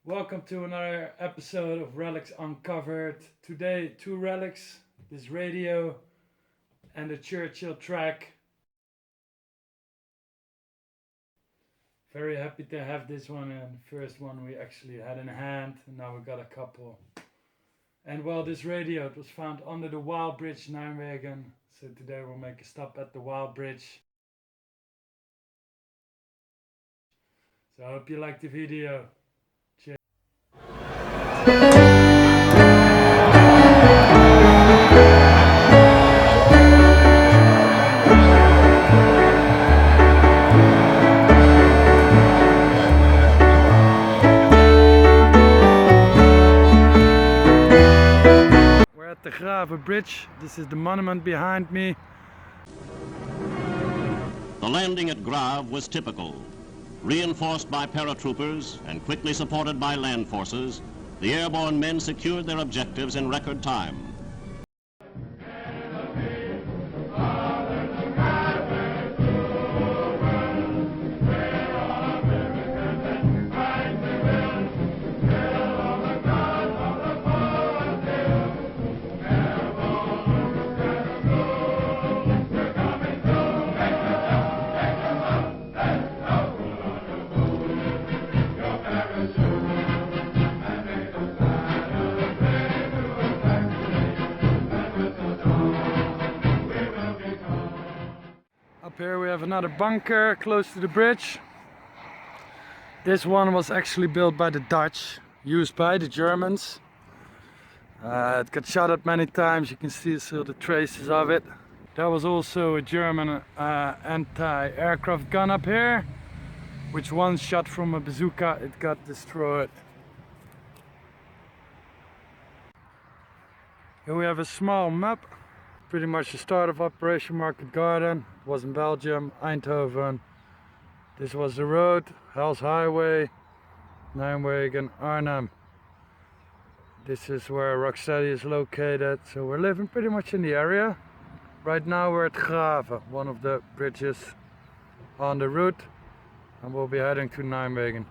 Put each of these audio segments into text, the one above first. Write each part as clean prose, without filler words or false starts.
Welcome to another episode of Relics Uncovered. Today, two relics, this radio and the Churchill track. Very happy to have this one, and the first one we actually had in hand, and now we got a couple. And well, this radio, it was found under the Waal Bridge, Nijmegen. So today we'll make a stop at the Waal Bridge. So I hope you like the video. Cheers. We're at the Grtz Bridge. This is the monument behind me. The landing at Grtz was typical. Reinforced by paratroopers and quickly supported by land forces, the airborne men secured their objectives in record time. Up here we have another bunker close to the bridge. This one was actually built by the Dutch, used by the Germans. It got shot at many times, you can see still the traces of it. There was also a German anti-aircraft gun up here, which once shot from a bazooka, it got destroyed. Here we have a small map. Pretty much the start of Operation Market Garden. It was in Belgium, Eindhoven. This was the road, Hell's Highway, Nijmegen, Arnhem. This is where rocksteady is located, so we're living pretty much in the area. Right now we're at Grtz, one of the bridges on the route, and we'll be heading to Nijmegen.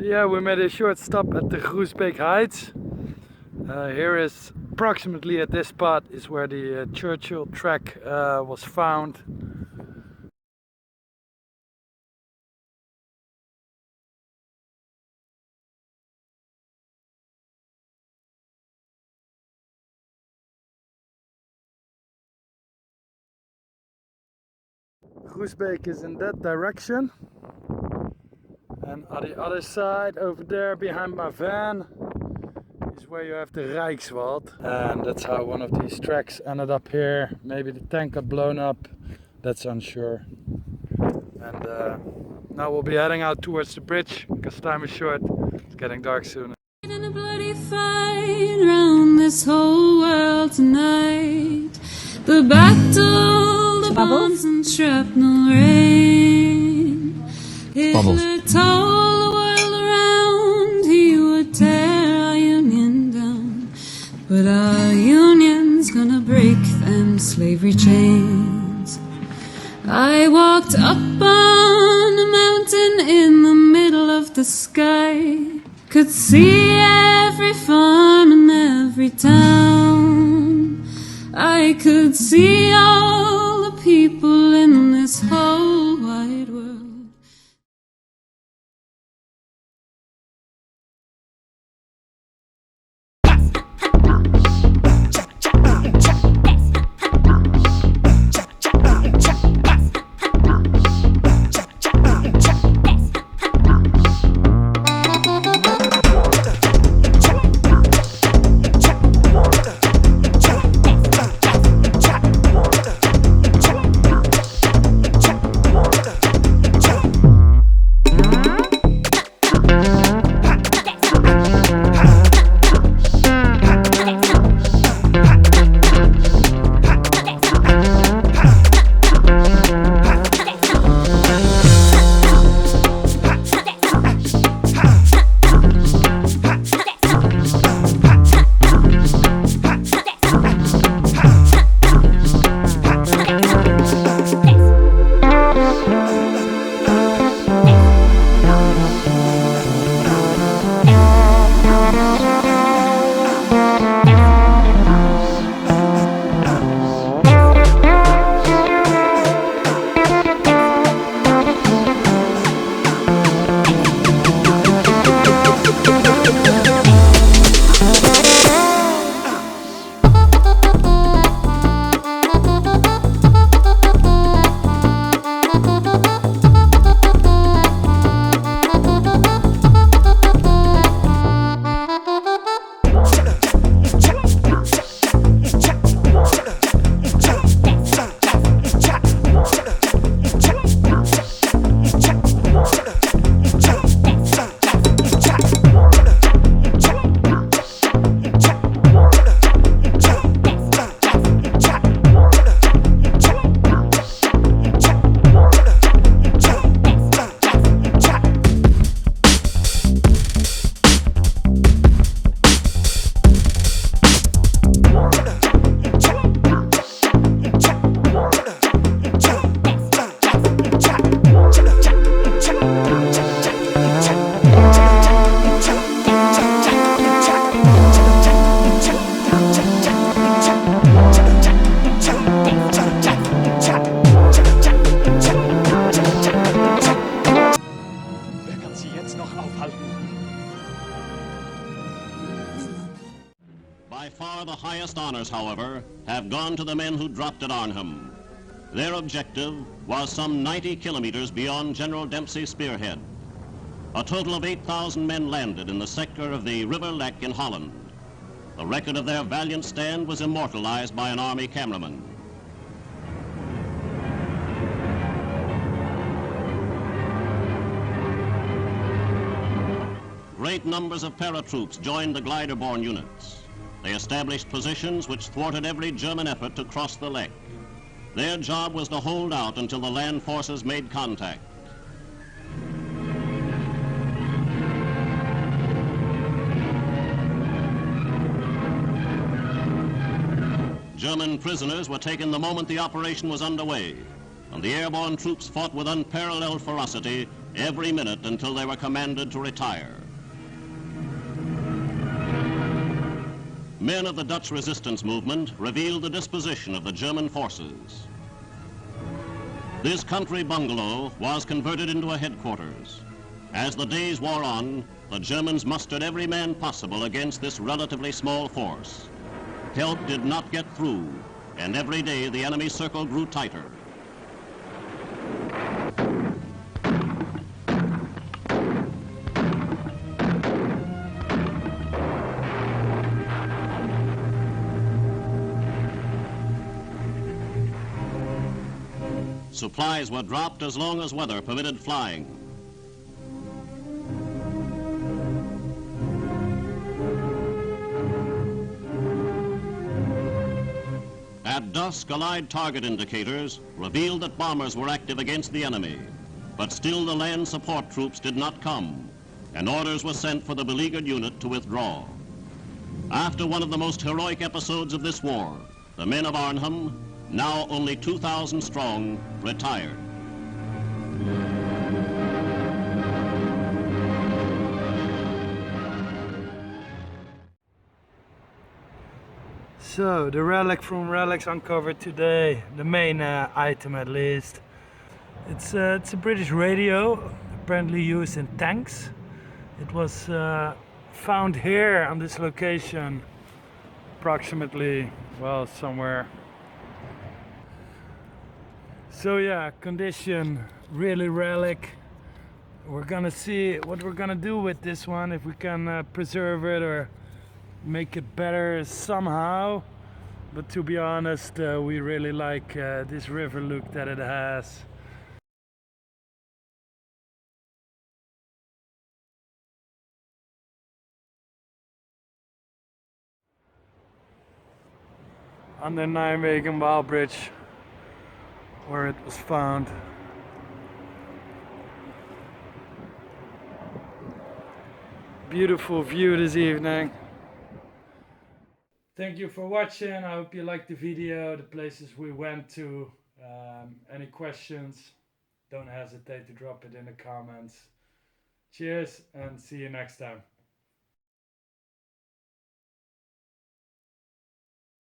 Yeah, we made a short stop at the Groesbeek heights. Here is approximately at this spot is where the Churchill track was found. Groesbeek is in that direction. And on the other side, over there behind my van, is where you have the Reichswald. And that's how one of these tracks ended up here. Maybe the tank got blown up, that's unsure. And now we'll be heading out towards the bridge, because time is short. It's getting dark soon. In a bloody fight around this whole world tonight. The battle, the bombs and shrapnel rain. Hitler told the world around he would tear our union down, but our union's gonna break them slavery chains. I walked up on a mountain in the middle of the sky, could see every farm and every town. I could see all the people in this whole wide world. By far the highest honors, however, have gone to the men who dropped at Arnhem. Their objective was some 90 kilometers beyond General Dempsey's spearhead. A total of 8,000 men landed in the sector of the River Lek in Holland. The record of their valiant stand was immortalized by an army cameraman. Great numbers of paratroops joined the glider-borne units. They established positions which thwarted every German effort to cross the Lek. Their job was to hold out until the land forces made contact. German prisoners were taken the moment the operation was underway, and the airborne troops fought with unparalleled ferocity every minute until they were commanded to retire. Men of the Dutch resistance movement revealed the disposition of the German forces. This country bungalow was converted into a headquarters. As the days wore on, the Germans mustered every man possible against this relatively small force. Help did not get through, and every day the enemy circle grew tighter. Supplies were dropped as long as weather permitted flying. At dusk, Allied target indicators revealed that bombers were active against the enemy. But still the land support troops did not come, and orders were sent for the beleaguered unit to withdraw. After one of the most heroic episodes of this war, the men of Arnhem, now only 2,000 strong, retired. So, the relic from relics uncovered today, the main item at least. It's a British radio, apparently used in tanks. It was found here on this location, approximately, well, somewhere. So yeah, condition, really relic. We're gonna see what we're gonna do with this one, if we can preserve it or make it better somehow. But to be honest, we really like this river look that it has. On the Nijmegen Waal Bridge, where it was found. Beautiful view this evening. Thank you for watching. I hope you liked the video, the places we went to. Any questions, don't hesitate to drop it in the comments. Cheers and see you next time.